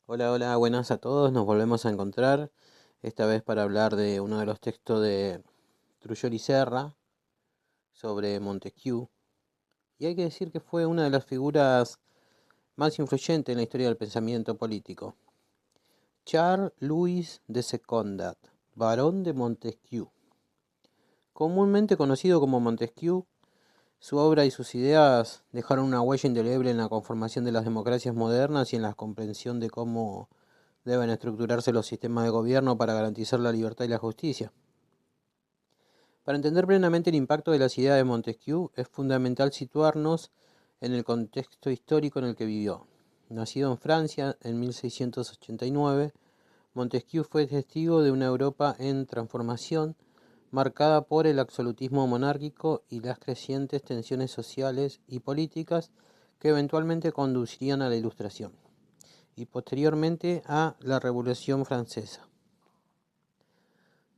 Hola, hola, buenas a todos. Nos volvemos a encontrar, esta vez para hablar de uno de los textos de Trujillo y Serra sobre Montesquieu. Y hay que decir que fue una de las figuras más influyentes en la historia del pensamiento político. Charles Louis de Secondat, barón de Montesquieu. Comúnmente conocido como Montesquieu, su obra y sus ideas dejaron una huella indeleble en la conformación de las democracias modernas y en la comprensión de cómo deben estructurarse los sistemas de gobierno para garantizar la libertad y la justicia. Para entender plenamente el impacto de las ideas de Montesquieu, es fundamental situarnos en el contexto histórico en el que vivió. Nacido en Francia en 1689, Montesquieu fue testigo de una Europa en transformación, marcada por el absolutismo monárquico y las crecientes tensiones sociales y políticas que eventualmente conducirían a la Ilustración y posteriormente a la Revolución Francesa.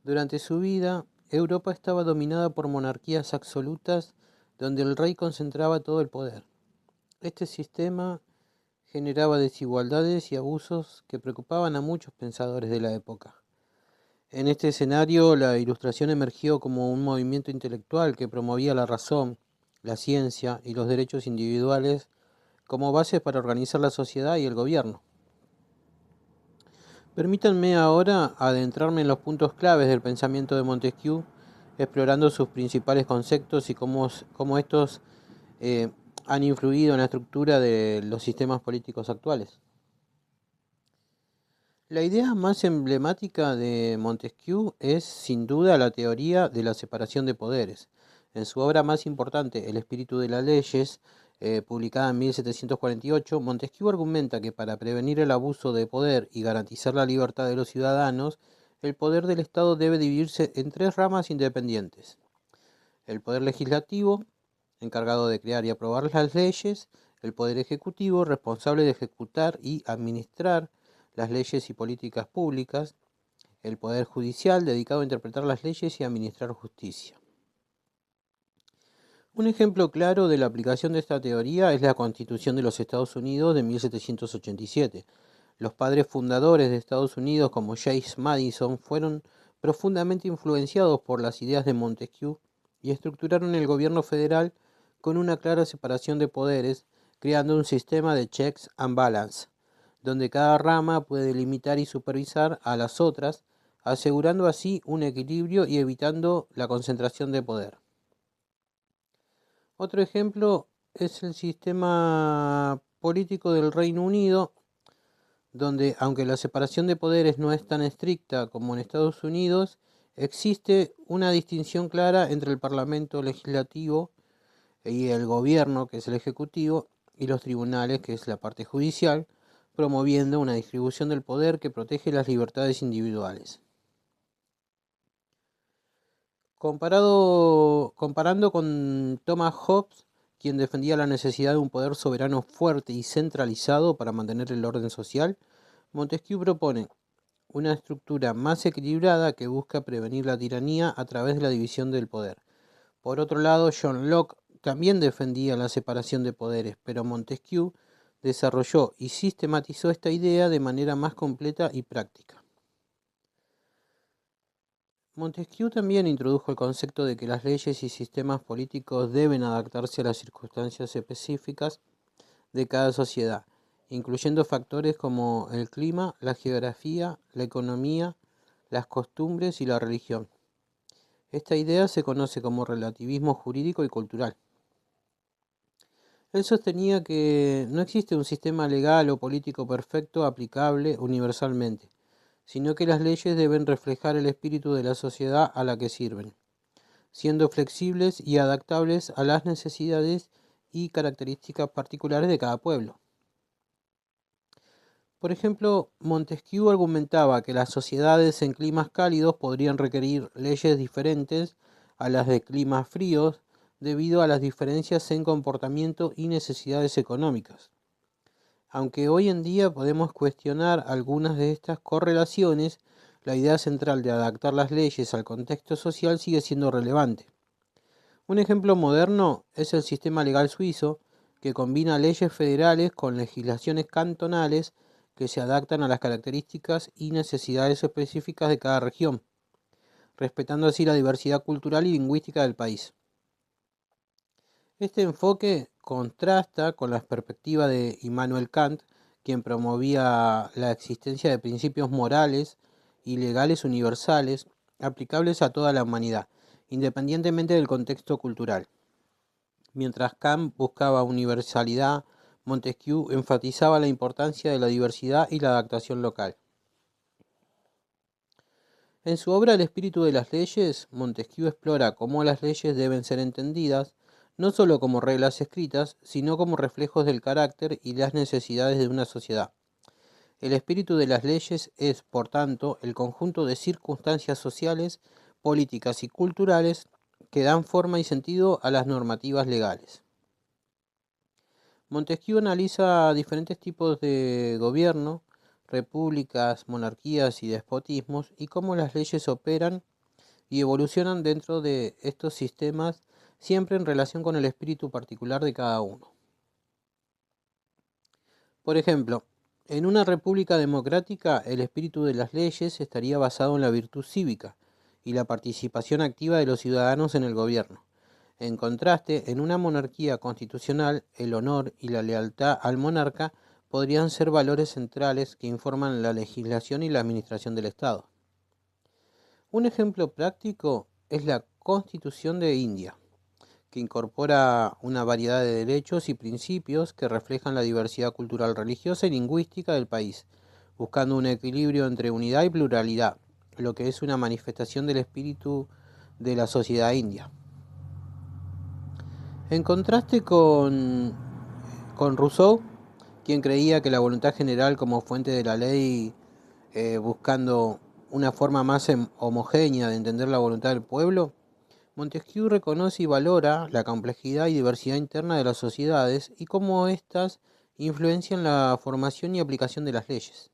Durante su vida, Europa estaba dominada por monarquías absolutas donde el rey concentraba todo el poder. Este sistema generaba desigualdades y abusos que preocupaban a muchos pensadores de la época. En este escenario, la Ilustración emergió como un movimiento intelectual que promovía la razón, la ciencia y los derechos individuales como bases para organizar la sociedad y el gobierno. Permítanme ahora adentrarme en los puntos claves del pensamiento de Montesquieu, explorando sus principales conceptos y cómo estos eh, han influido en la estructura de los sistemas políticos actuales. La idea más emblemática de Montesquieu es, sin duda, la teoría de la separación de poderes. En su obra más importante, El espíritu de las leyes, publicada en 1748, Montesquieu argumenta que para prevenir el abuso de poder y garantizar la libertad de los ciudadanos, el poder del Estado debe dividirse en tres ramas independientes. El poder legislativo, encargado de crear y aprobar las leyes; el poder ejecutivo, responsable de ejecutar y administrar las leyes y políticas públicas; el poder judicial, dedicado a interpretar las leyes y administrar justicia. Un ejemplo claro de la aplicación de esta teoría es la Constitución de los Estados Unidos de 1787. Los padres fundadores de Estados Unidos, como James Madison, fueron profundamente influenciados por las ideas de Montesquieu y estructuraron el gobierno federal con una clara separación de poderes, creando un sistema de checks and balance, donde cada rama puede limitar y supervisar a las otras, asegurando así un equilibrio y evitando la concentración de poder. Otro ejemplo es el sistema político del Reino Unido, donde, aunque la separación de poderes no es tan estricta como en Estados Unidos, existe una distinción clara entre el Parlamento legislativo y el gobierno, que es el ejecutivo, y los tribunales, que es la parte judicial, promoviendo una distribución del poder que protege las libertades individuales. Comparando con Thomas Hobbes, quien defendía la necesidad de un poder soberano fuerte y centralizado para mantener el orden social, Montesquieu propone una estructura más equilibrada que busca prevenir la tiranía a través de la división del poder. Por otro lado, John Locke también defendía la separación de poderes, pero Montesquieu desarrolló y sistematizó esta idea de manera más completa y práctica. Montesquieu también introdujo el concepto de que las leyes y sistemas políticos deben adaptarse a las circunstancias específicas de cada sociedad, incluyendo factores como el clima, la geografía, la economía, las costumbres y la religión. Esta idea se conoce como relativismo jurídico y cultural. Él sostenía que no existe un sistema legal o político perfecto aplicable universalmente, sino que las leyes deben reflejar el espíritu de la sociedad a la que sirven, siendo flexibles y adaptables a las necesidades y características particulares de cada pueblo. Por ejemplo, Montesquieu argumentaba que las sociedades en climas cálidos podrían requerir leyes diferentes a las de climas fríos debido a las diferencias en comportamiento y necesidades económicas. Aunque hoy en día podemos cuestionar algunas de estas correlaciones, la idea central de adaptar las leyes al contexto social sigue siendo relevante. Un ejemplo moderno es el sistema legal suizo, que combina leyes federales con legislaciones cantonales que se adaptan a las características y necesidades específicas de cada región, respetando así la diversidad cultural y lingüística del país. Este enfoque contrasta con la perspectiva de Immanuel Kant, quien promovía la existencia de principios morales y legales universales aplicables a toda la humanidad, independientemente del contexto cultural. Mientras Kant buscaba universalidad, Montesquieu enfatizaba la importancia de la diversidad y la adaptación local. En su obra El espíritu de las leyes, Montesquieu explora cómo las leyes deben ser entendidas no solo como reglas escritas, sino como reflejos del carácter y las necesidades de una sociedad. El espíritu de las leyes es, por tanto, el conjunto de circunstancias sociales, políticas y culturales que dan forma y sentido a las normativas legales. Montesquieu analiza diferentes tipos de gobierno, repúblicas, monarquías y despotismos, y cómo las leyes operan y evolucionan dentro de estos sistemas, siempre en relación con el espíritu particular de cada uno. Por ejemplo, en una república democrática, el espíritu de las leyes estaría basado en la virtud cívica y la participación activa de los ciudadanos en el gobierno. En contraste, en una monarquía constitucional, el honor y la lealtad al monarca podrían ser valores centrales que informan la legislación y la administración del Estado. Un ejemplo práctico es la Constitución de India, que incorpora una variedad de derechos y principios que reflejan la diversidad cultural, religiosa y lingüística del país, buscando un equilibrio entre unidad y pluralidad, lo que es una manifestación del espíritu de la sociedad india. En contraste con Rousseau, quien creía que la voluntad general como fuente de la ley, buscando una forma más homogénea de entender la voluntad del pueblo, Montesquieu reconoce y valora la complejidad y diversidad interna de las sociedades y cómo éstas influencian la formación y aplicación de las leyes.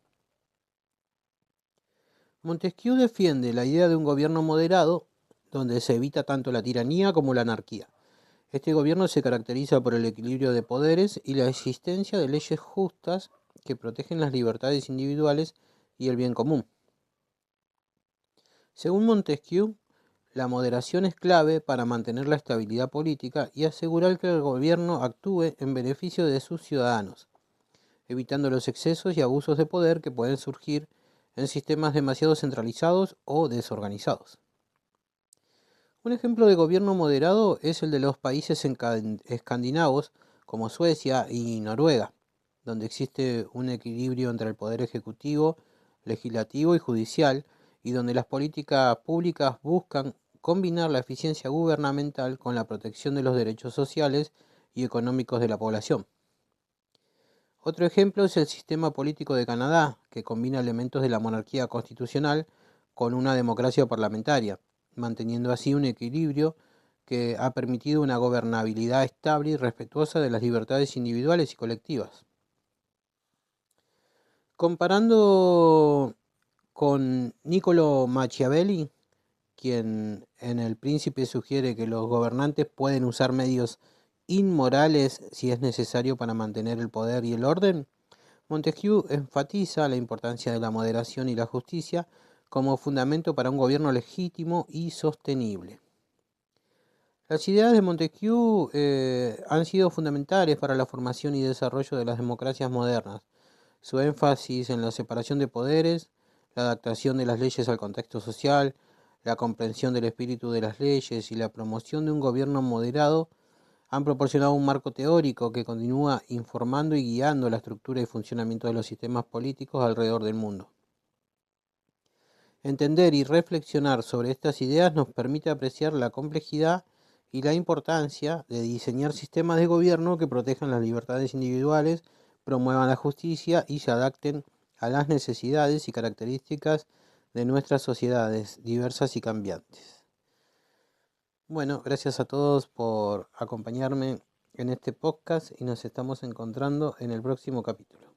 Montesquieu defiende la idea de un gobierno moderado, donde se evita tanto la tiranía como la anarquía. Este gobierno se caracteriza por el equilibrio de poderes y la existencia de leyes justas que protegen las libertades individuales y el bien común. Según Montesquieu, la moderación es clave para mantener la estabilidad política y asegurar que el gobierno actúe en beneficio de sus ciudadanos, evitando los excesos y abusos de poder que pueden surgir en sistemas demasiado centralizados o desorganizados. Un ejemplo de gobierno moderado es el de los países escandinavos como Suecia y Noruega, donde existe un equilibrio entre el poder ejecutivo, legislativo y judicial, y donde las políticas públicas buscan combinar la eficiencia gubernamental con la protección de los derechos sociales y económicos de la población. Otro ejemplo es el sistema político de Canadá, que combina elementos de la monarquía constitucional con una democracia parlamentaria, manteniendo así un equilibrio que ha permitido una gobernabilidad estable y respetuosa de las libertades individuales y colectivas. Comparando con Niccolò Machiavelli, quien en El Príncipe sugiere que los gobernantes pueden usar medios inmorales si es necesario para mantener el poder y el orden, Montesquieu enfatiza la importancia de la moderación y la justicia como fundamento para un gobierno legítimo y sostenible. Las ideas de Montesquieu han sido fundamentales para la formación y desarrollo de las democracias modernas. Su énfasis en la separación de poderes, la adaptación de las leyes al contexto social, la comprensión del espíritu de las leyes y la promoción de un gobierno moderado han proporcionado un marco teórico que continúa informando y guiando la estructura y funcionamiento de los sistemas políticos alrededor del mundo. Entender y reflexionar sobre estas ideas nos permite apreciar la complejidad y la importancia de diseñar sistemas de gobierno que protejan las libertades individuales, promuevan la justicia y se adapten a las necesidades y características de nuestras sociedades diversas y cambiantes. Bueno, gracias a todos por acompañarme en este podcast y nos estamos encontrando en el próximo capítulo.